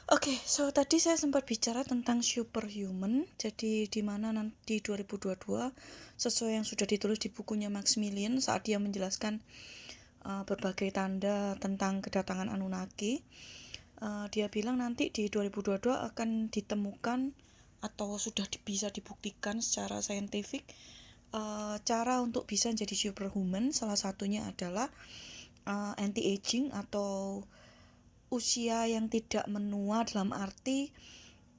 Oke, so tadi saya sempat bicara tentang superhuman. Jadi di mana nanti 2022 sesuai yang sudah ditulis di bukunya Maximilian saat dia menjelaskan berbagai tanda tentang kedatangan Anunnaki. Dia bilang nanti di 2022 akan ditemukan atau sudah bisa dibuktikan secara saintifik cara untuk bisa jadi superhuman. Salah satunya adalah anti-aging atau usia yang tidak menua, dalam arti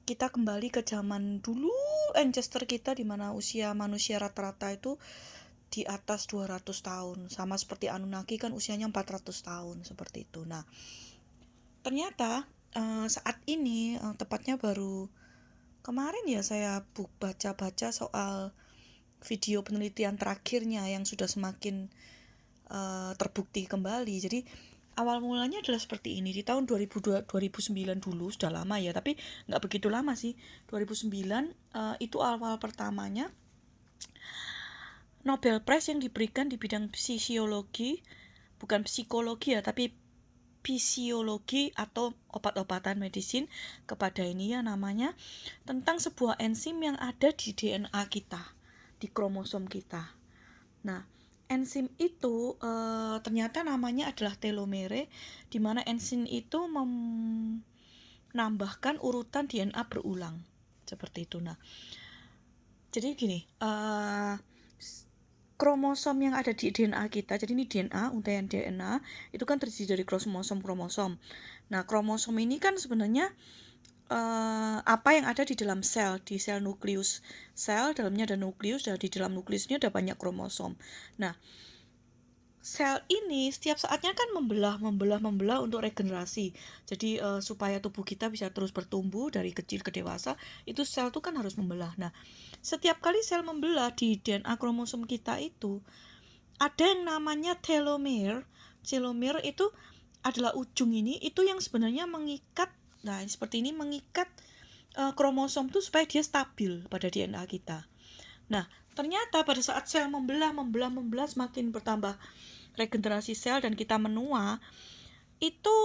kita kembali ke zaman dulu ancestor kita, di mana usia manusia rata-rata itu di atas 200 tahun, sama seperti Anunnaki kan usianya 400 tahun seperti itu. Nah, ternyata saat ini tepatnya baru kemarin ya saya baca-baca soal video penelitian terakhirnya yang sudah semakin terbukti kembali. Jadi awal mulanya adalah seperti ini. Di tahun 2009 dulu, sudah lama ya, tapi nggak begitu lama sih. 2009 itu awal pertamanya Nobel Prize yang diberikan di bidang fisiologi, bukan psikologi ya, tapi fisiologi atau obat-obatan medisin kepada ini ya namanya, tentang sebuah enzim yang ada di DNA kita, di kromosom kita. Nah, enzim itu ternyata namanya adalah telomere, di mana enzim itu menambahkan urutan DNA berulang seperti itu. Nah, jadi gini, kromosom yang ada di DNA kita, jadi ini DNA, untaian DNA itu kan terdiri dari kromosom. Nah, kromosom ini kan sebenarnya apa yang ada di dalam sel, di sel nukleus. Sel dalamnya ada nukleus, dan di dalam nukleus ini ada banyak kromosom. Nah, sel ini setiap saatnya kan membelah untuk regenerasi. Jadi supaya tubuh kita bisa terus bertumbuh dari kecil ke dewasa, itu sel itu kan harus membelah. Nah, setiap kali sel membelah di DNA kromosom kita itu ada yang namanya telomere. Telomere itu adalah ujung ini, itu yang sebenarnya mengikat, nah seperti ini, mengikat kromosom itu supaya dia stabil pada DNA kita. Nah, ternyata pada saat sel membelah semakin bertambah regenerasi sel dan kita menua, itu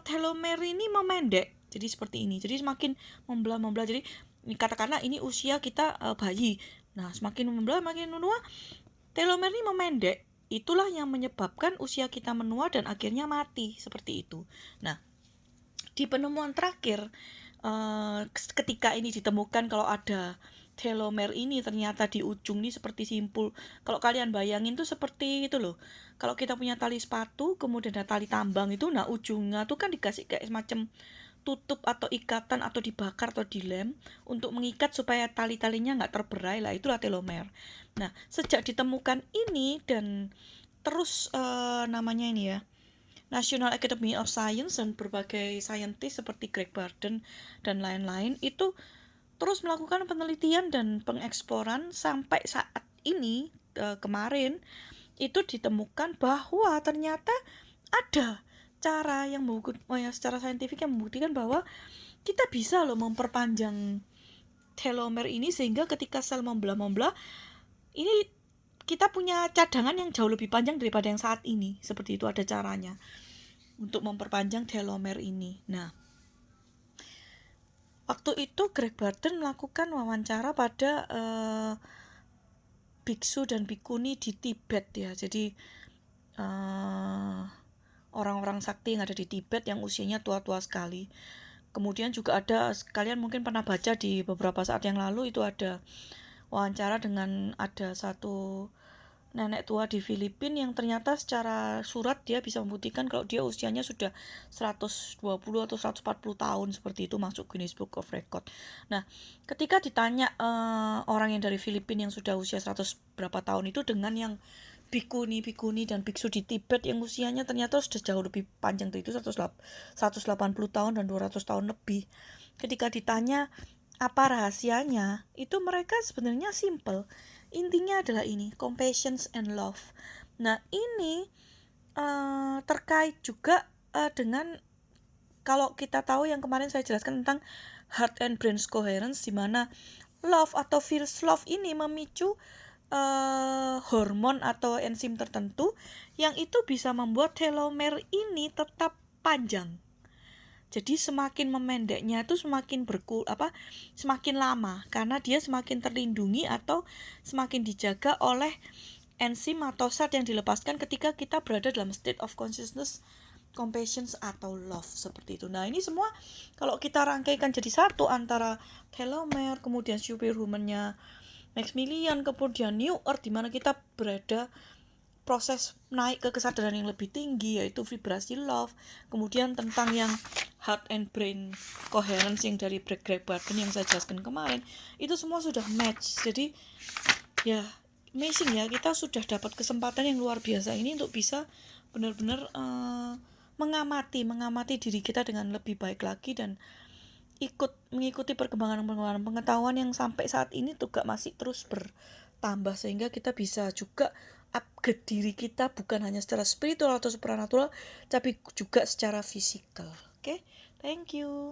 telomere ini memendek. Jadi seperti ini. Jadi semakin membelah. Jadi katakanlah ini usia kita bayi. Nah, semakin membelah, makin menua, telomere ini memendek. Itulah yang menyebabkan usia kita menua dan akhirnya mati, seperti itu. Nah, di penemuan terakhir, ketika ini ditemukan kalau ada telomer ini ternyata di ujung ini seperti simpul. Kalau kalian bayangin tuh seperti itu loh. Kalau kita punya tali sepatu, kemudian ada tali tambang itu, nah ujungnya tuh kan dikasih kayak semacam tutup atau ikatan atau dibakar atau dilem untuk mengikat supaya tali-talinya nggak terberai, lah itulah telomer. Nah, sejak ditemukan ini dan terus namanya ini ya, National Academy of Science dan berbagai saintis seperti Greg Barden dan lain-lain itu terus melakukan penelitian dan pengeksploran sampai saat ini, kemarin itu ditemukan bahwa ternyata ada cara yang secara saintifik yang membuktikan bahwa kita bisa loh memperpanjang telomer ini, sehingga ketika sel membelah ini kita punya cadangan yang jauh lebih panjang daripada yang saat ini. Seperti itu, ada caranya untuk memperpanjang telomer ini. Nah, waktu itu Greg Barden melakukan wawancara pada biksu dan bikuni di Tibet ya. Jadi orang-orang sakti yang ada di Tibet yang usianya tua-tua sekali. Kemudian juga ada, kalian mungkin pernah baca di beberapa saat yang lalu, itu ada wawancara dengan ada satu nenek tua di Filipina yang ternyata secara surat dia bisa membuktikan kalau dia usianya sudah 120 atau 140 tahun, seperti itu, masuk Guinness Book of Record. Nah, ketika ditanya orang yang dari Filipina yang sudah usia 100 berapa tahun itu dengan yang bikuni dan biksu di Tibet yang usianya ternyata sudah jauh lebih panjang, itu 180 tahun dan 200 tahun lebih. Ketika ditanya apa rahasianya, itu mereka sebenarnya simple. Intinya adalah ini, compassion and love. Nah, ini terkait juga dengan, kalau kita tahu yang kemarin saya jelaskan tentang heart and brain coherence, di mana love atau first love ini memicu hormon atau enzim tertentu yang itu bisa membuat telomer ini tetap panjang. Jadi semakin memendeknya itu semakin semakin lama karena dia semakin terlindungi atau semakin dijaga oleh enzim atau zat yang dilepaskan ketika kita berada dalam state of consciousness, compassion atau love seperti itu. Nah, ini semua kalau kita rangkaikan jadi satu antara telomere, kemudian superhuman-nya Maximilian, kemudian New Earth di mana kita berada proses naik ke kesadaran yang lebih tinggi yaitu vibrasi love, kemudian tentang yang heart and brain coherence yang dari Greg Braden yang saya jelaskan kemarin, itu semua sudah match. Jadi ya amazing ya, kita sudah dapat kesempatan yang luar biasa ini untuk bisa benar-benar mengamati diri kita dengan lebih baik lagi dan mengikuti perkembangan pengetahuan yang sampai saat ini juga masih terus bertambah, sehingga kita bisa juga upgrade diri kita bukan hanya secara spiritual atau supranatural tapi juga secara fisikal. Oke, thank you.